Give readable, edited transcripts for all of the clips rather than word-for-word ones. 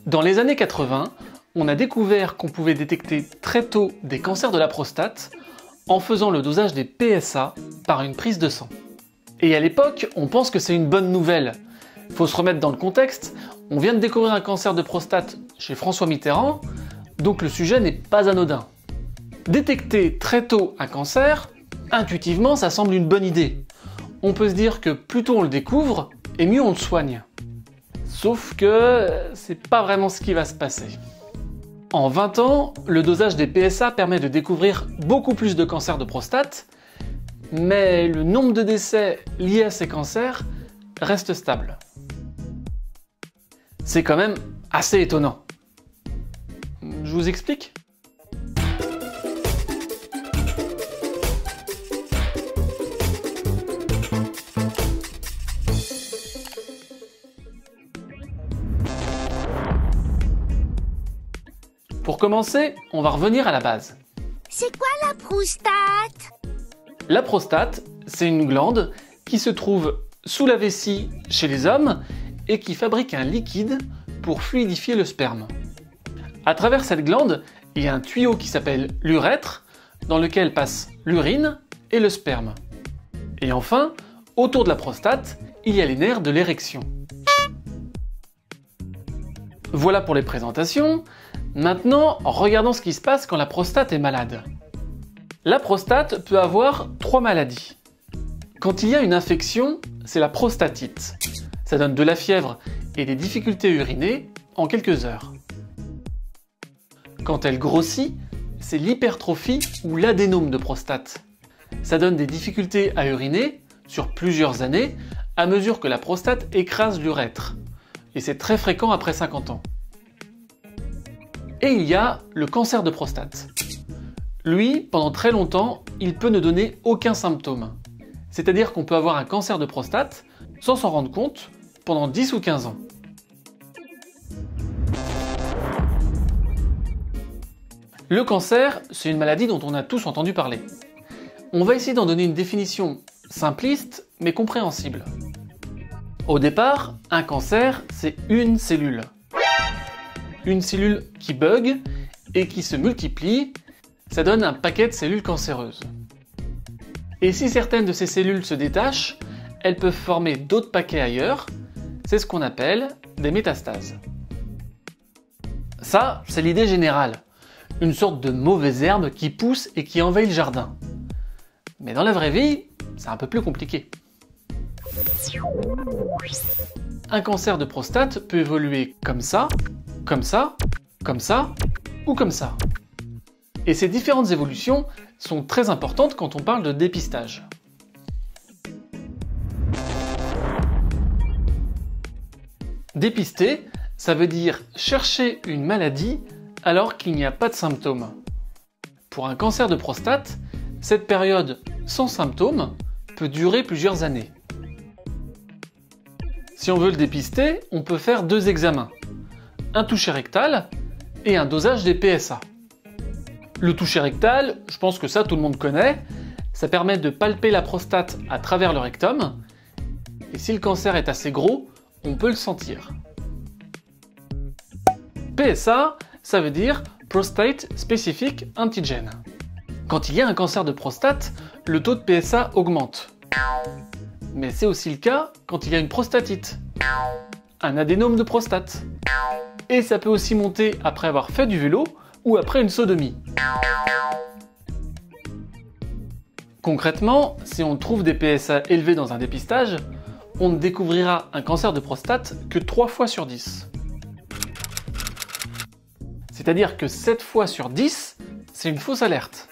Dans les années 80, on a découvert qu'on pouvait détecter très tôt des cancers de la prostate en faisant le dosage des PSA par une prise de sang. Et à l'époque, on pense que c'est une bonne nouvelle. Il faut se remettre dans le contexte, on vient de découvrir un cancer de prostate chez François Mitterrand, donc le sujet n'est pas anodin. Détecter très tôt un cancer, intuitivement, ça semble une bonne idée. On peut se dire que plus tôt on le découvre, et mieux on le soigne. Sauf que c'est pas vraiment ce qui va se passer. En 20 ans, le dosage des PSA permet de découvrir beaucoup plus de cancers de prostate, mais le nombre de décès liés à ces cancers reste stable. C'est quand même assez étonnant. Je vous explique ? Pour commencer, on va revenir à la base. C'est quoi la prostate? La prostate, c'est une glande qui se trouve sous la vessie chez les hommes et qui fabrique un liquide pour fluidifier le sperme. À travers cette glande, il y a un tuyau qui s'appelle l'urètre, dans lequel passe l'urine et le sperme. Et enfin, autour de la prostate, il y a les nerfs de l'érection. Voilà pour les présentations. Maintenant, regardons ce qui se passe quand la prostate est malade. La prostate peut avoir 3 maladies. Quand il y a une infection, c'est la prostatite. Ça donne de la fièvre et des difficultés à uriner en quelques heures. Quand elle grossit, c'est l'hypertrophie ou l'adénome de prostate. Ça donne des difficultés à uriner sur plusieurs années à mesure que la prostate écrase l'urètre. Et c'est très fréquent après 50 ans. Et il y a le cancer de prostate. Lui, pendant très longtemps, il peut ne donner aucun symptôme. C'est-à-dire qu'on peut avoir un cancer de prostate sans s'en rendre compte pendant 10 ou 15 ans. Le cancer, c'est une maladie dont on a tous entendu parler. On va essayer d'en donner une définition simpliste mais compréhensible. Au départ, un cancer, c'est une cellule. Une cellule qui bug et qui se multiplie, ça donne un paquet de cellules cancéreuses. Et si certaines de ces cellules se détachent, elles peuvent former d'autres paquets ailleurs, c'est ce qu'on appelle des métastases. Ça, c'est l'idée générale, une sorte de mauvaise herbe qui pousse et qui envahit le jardin. Mais dans la vraie vie, c'est un peu plus compliqué. Un cancer de prostate peut évoluer comme ça, comme ça, comme ça ou comme ça. Et ces différentes évolutions sont très importantes quand on parle de dépistage. Dépister, ça veut dire chercher une maladie alors qu'il n'y a pas de symptômes. Pour un cancer de prostate, cette période sans symptômes peut durer plusieurs années. Si on veut le dépister, on peut faire 2 examens. Un toucher rectal et un dosage des PSA. Le toucher rectal, je pense que ça tout le monde connaît, ça permet de palper la prostate à travers le rectum, et si le cancer est assez gros, on peut le sentir. PSA, ça veut dire Prostate Specific Antigen. Quand il y a un cancer de prostate, le taux de PSA augmente. Mais c'est aussi le cas quand il y a une prostatite, un adénome de prostate. Et ça peut aussi monter après avoir fait du vélo ou après une sodomie. Concrètement, si on trouve des PSA élevés dans un dépistage, on ne découvrira un cancer de prostate que 3 fois sur 10. C'est-à-dire que 7 fois sur 10, c'est une fausse alerte.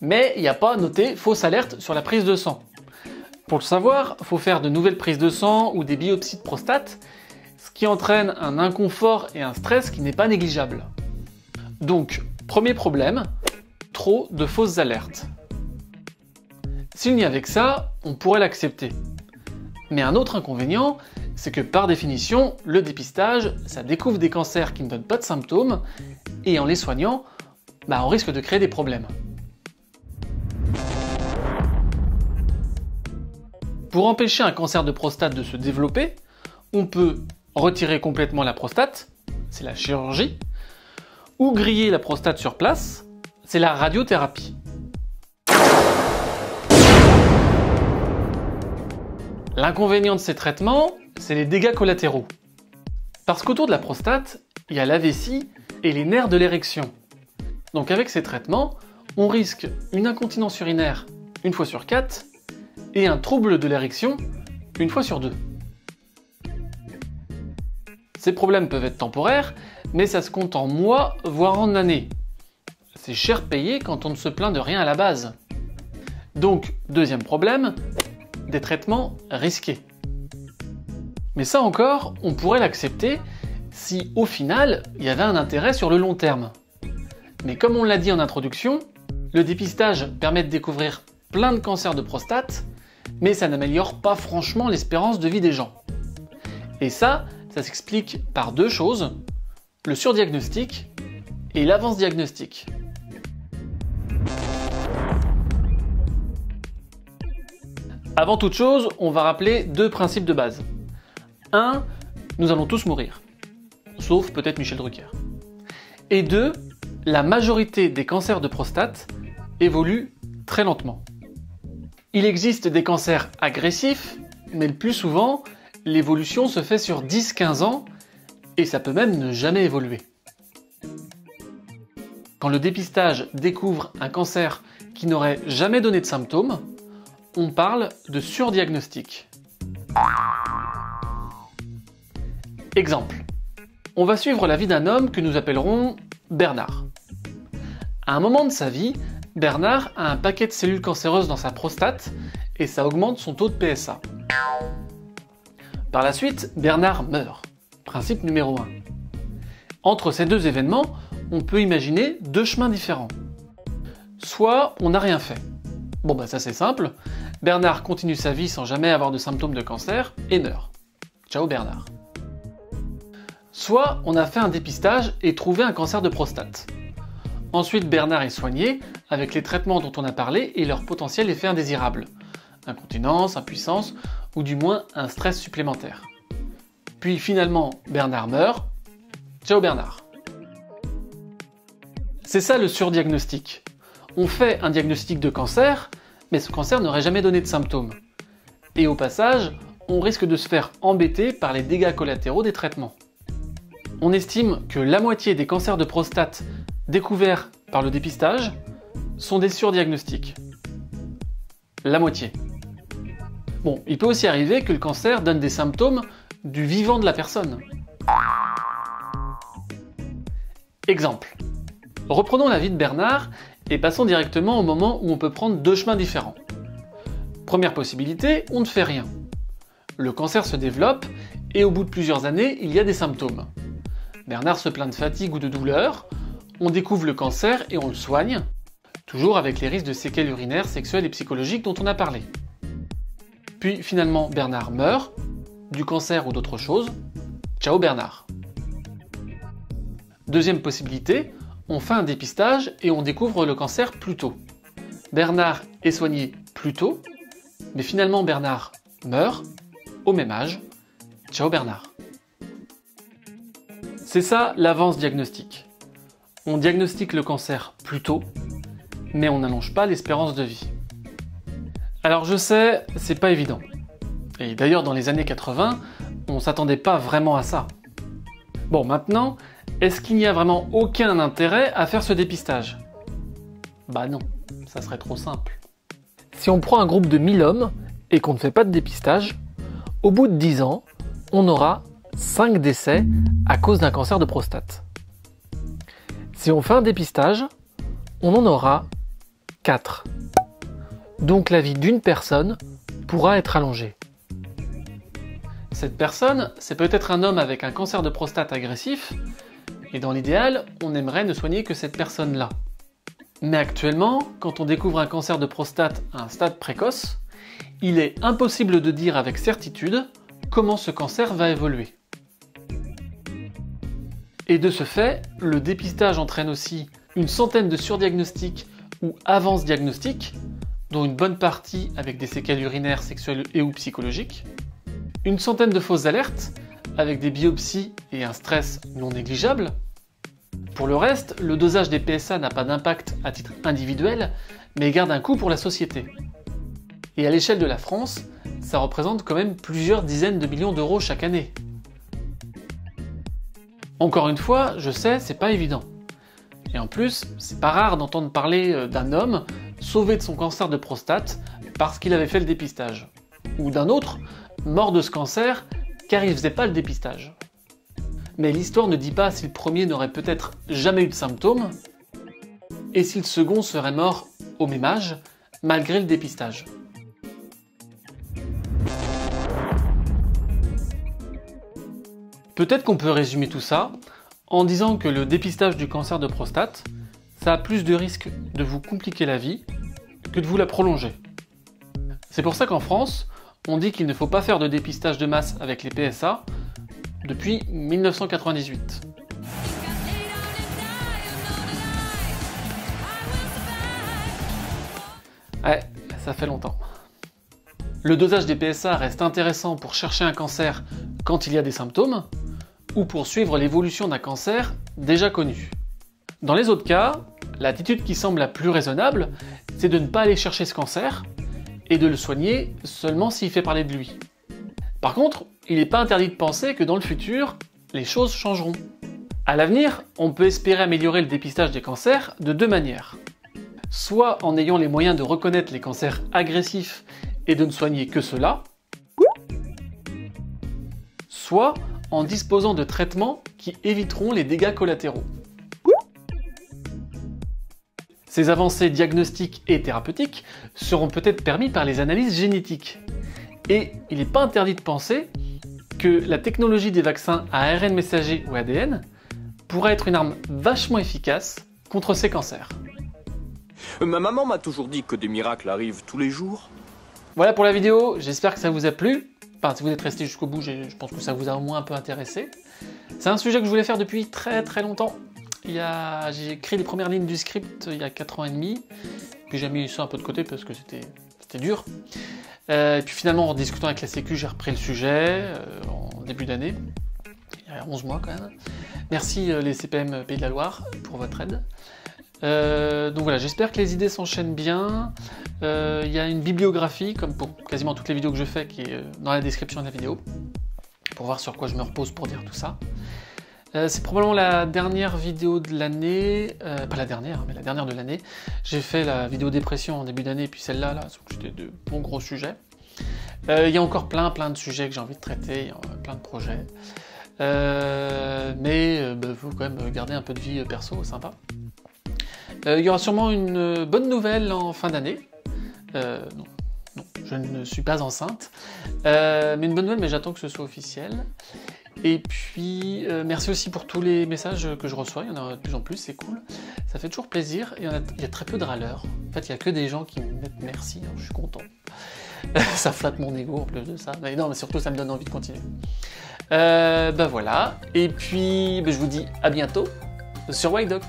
Mais il n'y a pas noté fausse alerte sur la prise de sang. Pour le savoir, il faut faire de nouvelles prises de sang ou des biopsies de prostate, ce qui entraîne un inconfort et un stress qui n'est pas négligeable. Donc, premier problème, trop de fausses alertes. S'il n'y avait que ça, on pourrait l'accepter. Mais un autre inconvénient, c'est que par définition, le dépistage, ça découvre des cancers qui ne donnent pas de symptômes, et en les soignant, on risque de créer des problèmes. Pour empêcher un cancer de prostate de se développer, On peut retirer complètement la prostate, c'est la chirurgie, ou griller la prostate sur place, c'est la radiothérapie. L'inconvénient de ces traitements, c'est les dégâts collatéraux. Parce qu'autour de la prostate, il y a la vessie et les nerfs de l'érection. Donc avec ces traitements, on risque une incontinence urinaire une fois sur 4 et un trouble de l'érection une fois sur 2. Ces problèmes peuvent être temporaires, mais ça se compte en mois, voire en années. C'est cher payé quand on ne se plaint de rien à la base. Donc, deuxième problème, des traitements risqués. Mais ça encore, on pourrait l'accepter si, au final, il y avait un intérêt sur le long terme. Mais comme on l'a dit en introduction, le dépistage permet de découvrir plein de cancers de prostate, mais ça n'améliore pas franchement l'espérance de vie des gens. Et ça s'explique par deux choses, le surdiagnostic et l'avance-diagnostic. Avant toute chose, on va rappeler deux principes de base. 1. Nous allons tous mourir. Sauf peut-être Michel Drucker. Et 2. La majorité des cancers de prostate évoluent très lentement. Il existe des cancers agressifs, mais le plus souvent, l'évolution se fait sur 10-15 ans, et ça peut même ne jamais évoluer. Quand le dépistage découvre un cancer qui n'aurait jamais donné de symptômes, on parle de surdiagnostic. Exemple. On va suivre la vie d'un homme que nous appellerons Bernard. À un moment de sa vie, Bernard a un paquet de cellules cancéreuses dans sa prostate et ça augmente son taux de PSA. Par la suite, Bernard meurt. Principe numéro 1. Entre ces deux événements, on peut imaginer deux chemins différents. Soit on n'a rien fait. Bon bah ça c'est simple, Bernard continue sa vie sans jamais avoir de symptômes de cancer et meurt. Ciao Bernard. Soit on a fait un dépistage et trouvé un cancer de prostate. Ensuite Bernard est soigné avec les traitements dont on a parlé et leurs potentiels effets indésirables. Incontinence, impuissance ou du moins un stress supplémentaire. Puis finalement Bernard meurt. Ciao Bernard. C'est ça le surdiagnostic. On fait un diagnostic de cancer, mais ce cancer n'aurait jamais donné de symptômes. Et au passage, on risque de se faire embêter par les dégâts collatéraux des traitements. On estime que la moitié des cancers de prostate découverts par le dépistage sont des surdiagnostics. La moitié. Bon, il peut aussi arriver que le cancer donne des symptômes du vivant de la personne. Exemple. Reprenons la vie de Bernard et passons directement au moment où on peut prendre deux chemins différents. Première possibilité, on ne fait rien. Le cancer se développe et au bout de plusieurs années, il y a des symptômes. Bernard se plaint de fatigue ou de douleur, on découvre le cancer et on le soigne, toujours avec les risques de séquelles urinaires, sexuelles et psychologiques dont on a parlé. Puis finalement, Bernard meurt, du cancer ou d'autre chose. Ciao Bernard. Deuxième possibilité, on fait un dépistage et on découvre le cancer plus tôt. Bernard est soigné plus tôt, mais finalement Bernard meurt au même âge. Ciao Bernard. C'est ça l'avance diagnostic. On diagnostique le cancer plus tôt, mais on n'allonge pas l'espérance de vie. Alors je sais, c'est pas évident. Et d'ailleurs dans les années 80, on s'attendait pas vraiment à ça. Bon maintenant, est-ce qu'il n'y a vraiment aucun intérêt à faire ce dépistage? Bah non, ça serait trop simple. Si on prend un groupe de 1000 hommes et qu'on ne fait pas de dépistage, au bout de 10 ans, on aura 5 décès à cause d'un cancer de prostate. Si on fait un dépistage, on en aura 4. Donc la vie d'une personne pourra être allongée. Cette personne, c'est peut-être un homme avec un cancer de prostate agressif, et dans l'idéal, on aimerait ne soigner que cette personne-là. Mais actuellement, quand on découvre un cancer de prostate à un stade précoce, il est impossible de dire avec certitude comment ce cancer va évoluer. Et de ce fait, le dépistage entraîne aussi une centaine de surdiagnostics ou avance-diagnostics, dont une bonne partie avec des séquelles urinaires, sexuelles et ou psychologiques, une centaine de fausses alertes, avec des biopsies et un stress non négligeable. Pour le reste, le dosage des PSA n'a pas d'impact à titre individuel, mais garde un coût pour la société. Et à l'échelle de la France, ça représente quand même plusieurs dizaines de millions d'euros chaque année. Encore une fois, je sais, c'est pas évident. Et en plus, c'est pas rare d'entendre parler d'un homme sauvé de son cancer de prostate parce qu'il avait fait le dépistage. Ou d'un autre, mort de ce cancer car il faisait pas le dépistage. Mais l'histoire ne dit pas si le premier n'aurait peut-être jamais eu de symptômes, et si le second serait mort au même âge, malgré le dépistage. Peut-être qu'on peut résumer tout ça en disant que le dépistage du cancer de prostate, ça a plus de risques de vous compliquer la vie que de vous la prolonger. C'est pour ça qu'en France, on dit qu'il ne faut pas faire de dépistage de masse avec les PSA depuis 1998. Ouais, ça fait longtemps. Le dosage des PSA reste intéressant pour chercher un cancer quand il y a des symptômes, ou pour suivre l'évolution d'un cancer déjà connu. Dans les autres cas, l'attitude qui semble la plus raisonnable, c'est de ne pas aller chercher ce cancer, et de le soigner seulement s'il fait parler de lui. Par contre, il n'est pas interdit de penser que dans le futur, les choses changeront. À l'avenir, on peut espérer améliorer le dépistage des cancers de deux manières. Soit en ayant les moyens de reconnaître les cancers agressifs et de ne soigner que ceux-là, soit en disposant de traitements qui éviteront les dégâts collatéraux. Ces avancées diagnostiques et thérapeutiques seront peut-être permises par les analyses génétiques. Et il n'est pas interdit de penser que la technologie des vaccins à ARN messager ou ADN pourrait être une arme vachement efficace contre ces cancers. Ma maman m'a toujours dit que des miracles arrivent tous les jours. Voilà pour la vidéo, j'espère que ça vous a plu. Enfin, si vous êtes resté jusqu'au bout, je pense que ça vous a au moins un peu intéressé. C'est un sujet que je voulais faire depuis très longtemps. J'ai écrit les premières lignes du script il y a 4 ans et demi, puis j'ai mis ça un peu de côté parce que c'était dur. Et puis finalement, en discutant avec la Sécu, j'ai repris le sujet en début d'année, il y a 11 mois quand même. Merci les CPM Pays de la Loire pour votre aide. Donc voilà, j'espère que les idées s'enchaînent bien. Il y a une bibliographie, comme pour quasiment toutes les vidéos que je fais, qui est dans la description de la vidéo, pour voir sur quoi je me repose pour dire tout ça. C'est probablement la dernière vidéo de l'année, pas la dernière, mais la dernière de l'année. J'ai fait la vidéo dépression en début d'année, et puis celle-là, c'était de bons gros sujets. Il y a encore plein de sujets que j'ai envie de traiter, il y a plein de projets. Mais faut quand même garder un peu de vie perso, sympa. Il y aura sûrement une bonne nouvelle en fin d'année. Non, je ne suis pas enceinte. Mais une bonne nouvelle, mais j'attends que ce soit officiel. Et puis, merci aussi pour tous les messages que je reçois. Il y en a de plus en plus, c'est cool. Ça fait toujours plaisir. Il y a très peu de râleurs. En fait, il n'y a que des gens qui me mettent merci. Alors, je suis content. Ça flatte mon ego en plus de ça. Mais non, mais surtout, ça me donne envie de continuer. Voilà. Et puis, je vous dis à bientôt sur WhyDoc.